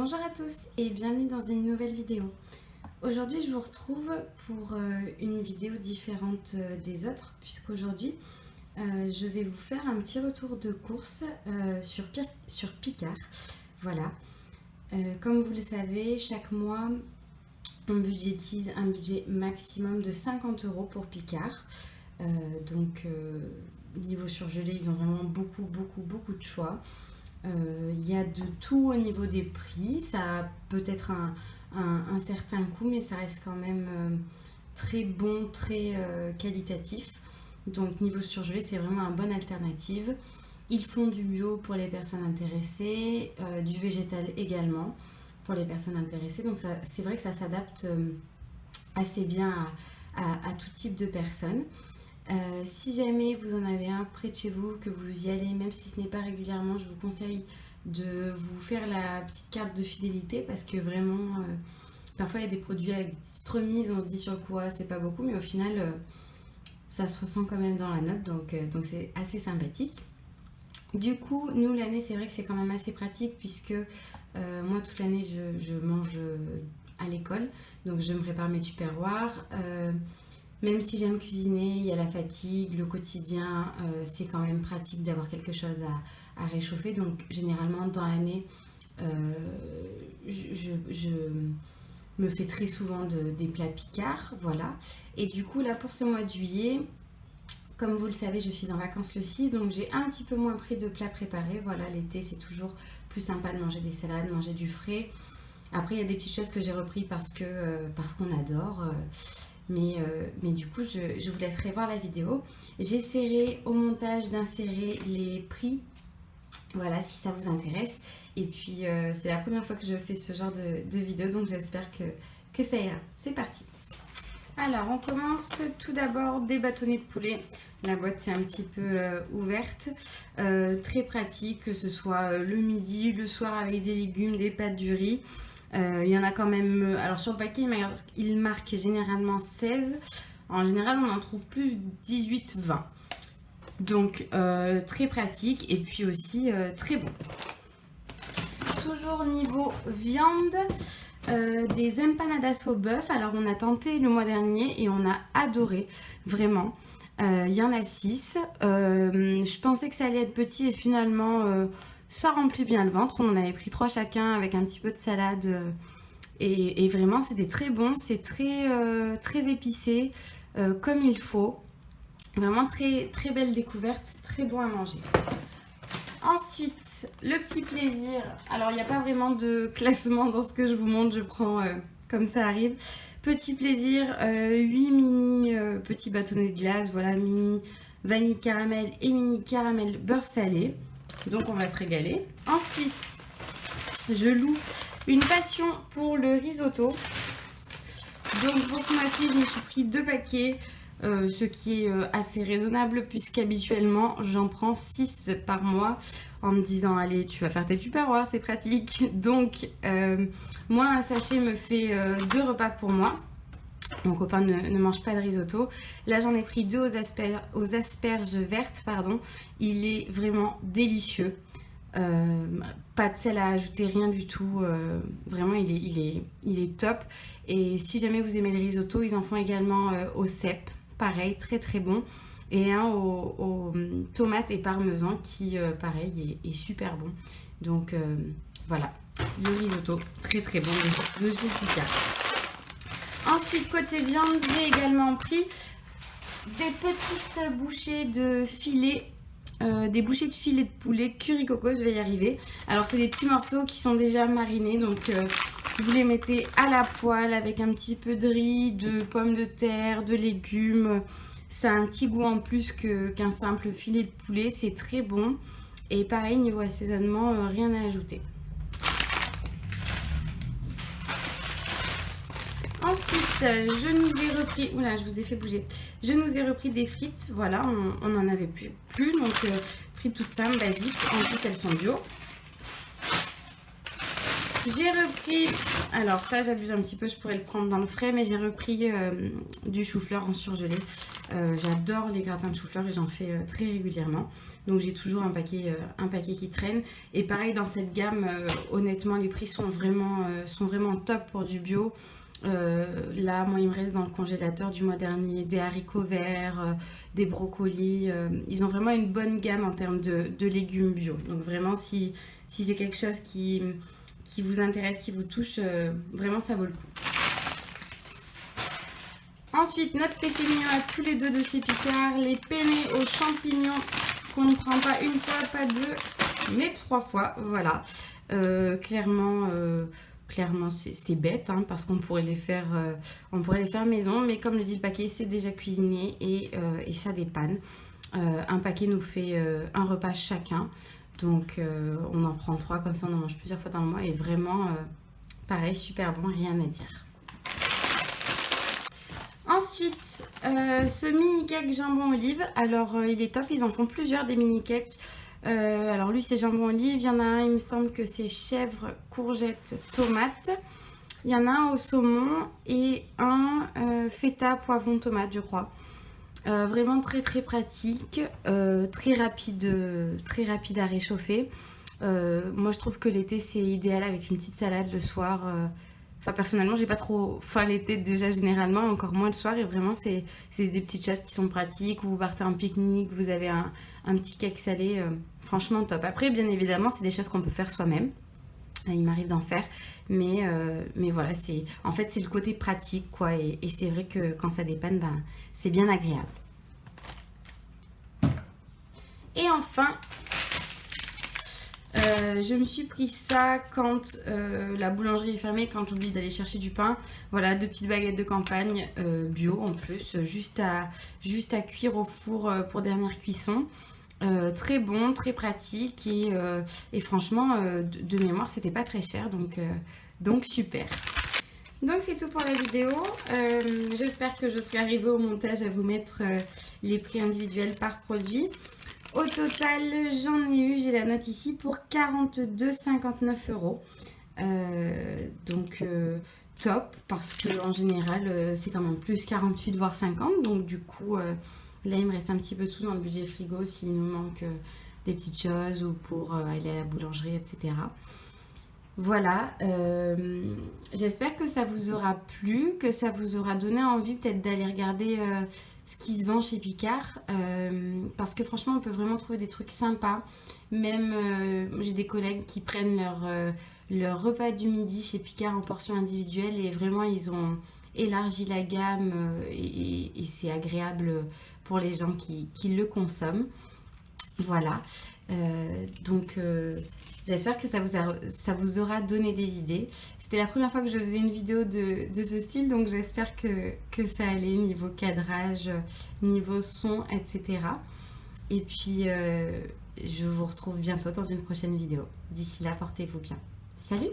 Bonjour à tous et bienvenue dans une nouvelle vidéo. Aujourd'hui je vous retrouve pour une vidéo différente des autres puisqu'aujourd'hui je vais vous faire un petit retour de course sur Picard. Voilà, comme vous le savez, chaque mois on budgétise un budget maximum de 50 € pour Picard. Niveau surgelé, ils ont vraiment beaucoup de choix. Il y a de tout au niveau des prix, ça a peut-être un certain coût, mais ça reste quand même très bon, très qualitatif. Donc niveau surgelé, c'est vraiment une bonne alternative. Ils font du bio pour les personnes intéressées, du végétal également pour les personnes intéressées. Donc c'est vrai que ça s'adapte assez bien à tout type de personnes. Si jamais vous en avez un près de chez vous, que vous y allez, même si ce n'est pas régulièrement, je vous conseille de vous faire la petite carte de fidélité parce que vraiment, parfois il y a des produits avec des petites remises, on se dit sur le coup, c'est pas beaucoup, mais au final, ça se ressent quand même dans la note, donc c'est assez sympathique. Du coup, nous l'année, c'est vrai que c'est quand même assez pratique puisque moi toute l'année, je mange à l'école, donc je me prépare mes tupperwares. Même si j'aime cuisiner, il y a la fatigue, le quotidien, c'est quand même pratique d'avoir quelque chose à réchauffer. Donc généralement dans l'année, je me fais très souvent des plats Picard, voilà. Et du coup là pour ce mois de juillet, comme vous le savez, je suis en vacances le 6, donc j'ai un petit peu moins pris de plats préparés. Voilà, l'été c'est toujours plus sympa de manger des salades, manger du frais. Après il y a des petites choses que j'ai repris parce qu'on adore. Mais du coup, je vous laisserai voir la vidéo. J'essaierai au montage d'insérer les prix, voilà, si ça vous intéresse. Et puis, c'est la première fois que je fais ce genre de vidéo, donc j'espère que ça ira. C'est parti. Alors, on commence tout d'abord des bâtonnets de poulet. La boîte est un petit peu ouverte. Très pratique, que ce soit le midi, le soir avec des légumes, des pâtes, du riz. Il y en a quand même, alors sur le paquet il marque généralement 16, en général on en trouve plus 18-20, donc très pratique et puis aussi très bon. Toujours niveau viande, des empanadas au bœuf. Alors on a tenté le mois dernier et on a adoré, vraiment. Il y en a 6, je pensais que ça allait être petit et finalement ça remplit bien le ventre. On en avait pris 3 chacun avec un petit peu de salade et vraiment c'était très bon, c'est très épicé comme il faut. Vraiment très belle découverte, très bon à manger. Ensuite, le petit plaisir. Alors il n'y a pas vraiment de classement dans ce que je vous montre, je prends comme ça arrive. Petit plaisir, 8 mini petits bâtonnets de glace, voilà, mini vanille caramel et mini caramel beurre salé. Donc on va se régaler. Ensuite, je loue une passion pour le risotto. Donc pour ce mois-ci, je me suis pris 2 paquets, ce qui est assez raisonnable puisqu'habituellement j'en prends 6 par mois en me disant allez, tu vas faire tes tupperwares, c'est pratique. Donc moi, un sachet me fait 2 repas pour moi. Mon copain ne mange pas de risotto. Là, j'en ai pris 2 aux asperges vertes, pardon. Il est vraiment délicieux. Pas de sel à ajouter, rien du tout. Vraiment, il est top. Et si jamais vous aimez le risotto, ils en font également au cèpe. Pareil, très bon. Et un aux tomates et parmesan qui, pareil, est super bon. Donc, voilà. Le risotto, très bon de chez Picard. Ensuite, côté viande, j'ai également pris des petites bouchées de filet, des bouchées de filet de poulet curry coco, je vais y arriver. Alors, c'est des petits morceaux qui sont déjà marinés, donc vous les mettez à la poêle avec un petit peu de riz, de pommes de terre, de légumes. Ça a un petit goût en plus qu'un simple filet de poulet, c'est très bon. Et pareil, niveau assaisonnement, rien à ajouter. Ensuite, je nous ai repris, oula, je vous ai fait bouger. Je nous ai repris des frites, voilà, on n'en avait plus, donc frites toutes simples, basiques. En plus, elles sont bio. J'ai repris, alors ça j'abuse un petit peu, je pourrais le prendre dans le frais, mais j'ai repris du chou-fleur en surgelé. J'adore les gratins de chou-fleur et j'en fais très régulièrement. Donc j'ai toujours un paquet qui traîne. Et pareil dans cette gamme, honnêtement les prix sont vraiment top pour du bio. Là, moi, il me reste dans le congélateur du mois dernier des haricots verts, des brocolis. Ils ont vraiment une bonne gamme en termes de légumes bio. Donc vraiment, si c'est quelque chose qui vous intéresse, qui vous touche, vraiment, ça vaut le coup. Ensuite, notre péché mignon à tous les deux de chez Picard, les penne aux champignons qu'on ne prend pas une fois, pas deux, mais 3 fois. Voilà. Clairement, c'est bête hein, parce qu'on pourrait les faire maison, mais comme le dit le paquet, c'est déjà cuisiné et ça dépanne. Un paquet nous fait un repas chacun, donc on en prend 3, comme ça on en mange plusieurs fois dans le mois et vraiment, pareil, super bon, rien à dire. Ensuite, ce mini cake jambon olive, alors il est top, ils en font plusieurs des mini cakes. Alors lui c'est jambon olive, il y en a un, il me semble que c'est chèvre, courgette, tomate. Il y en a un au saumon et un feta, poivron, tomate je crois. Vraiment très pratique, très rapide à réchauffer. Moi je trouve que l'été c'est idéal avec une petite salade le soir. Enfin personnellement j'ai pas trop faim l'été déjà généralement, encore moins le soir, et vraiment c'est des petites choses qui sont pratiques. Vous partez en pique-nique, vous avez un petit cake salé, franchement top. Après bien évidemment c'est des choses qu'on peut faire soi-même, il m'arrive d'en faire, mais voilà, en fait c'est le côté pratique quoi, et c'est vrai que quand ça dépanne, ben, c'est bien agréable. Et enfin, je me suis pris ça quand la boulangerie est fermée, quand j'oublie d'aller chercher du pain. Voilà, 2 petites baguettes de campagne bio en plus, juste à cuire au four pour dernière cuisson. Très bon, très pratique et franchement, de mémoire, c'était pas très cher, donc super. Donc c'est tout pour la vidéo. J'espère que je serai arrivée au montage à vous mettre les prix individuels par produit. Au total, j'en ai eu, j'ai la note ici, pour 42,59 €. Donc top, parce que en général c'est quand même plus 48 voire 50. Donc du coup là il me reste un petit peu de sous dans le budget frigo s'il nous manque des petites choses ou pour aller à la boulangerie, etc. Voilà, j'espère que ça vous aura plu, que ça vous aura donné envie peut-être d'aller regarder ce qui se vend chez Picard, parce que franchement on peut vraiment trouver des trucs sympas. Même j'ai des collègues qui prennent leur repas du midi chez Picard en portion individuelle et vraiment ils ont élargi la gamme et c'est agréable pour les gens qui le consomment. Voilà, donc j'espère que ça vous aura donné des idées. C'était la première fois que je faisais une vidéo de ce style, donc j'espère que ça allait niveau cadrage, niveau son, etc. Et puis je vous retrouve bientôt dans une prochaine vidéo. D'ici là, portez-vous bien. Salut!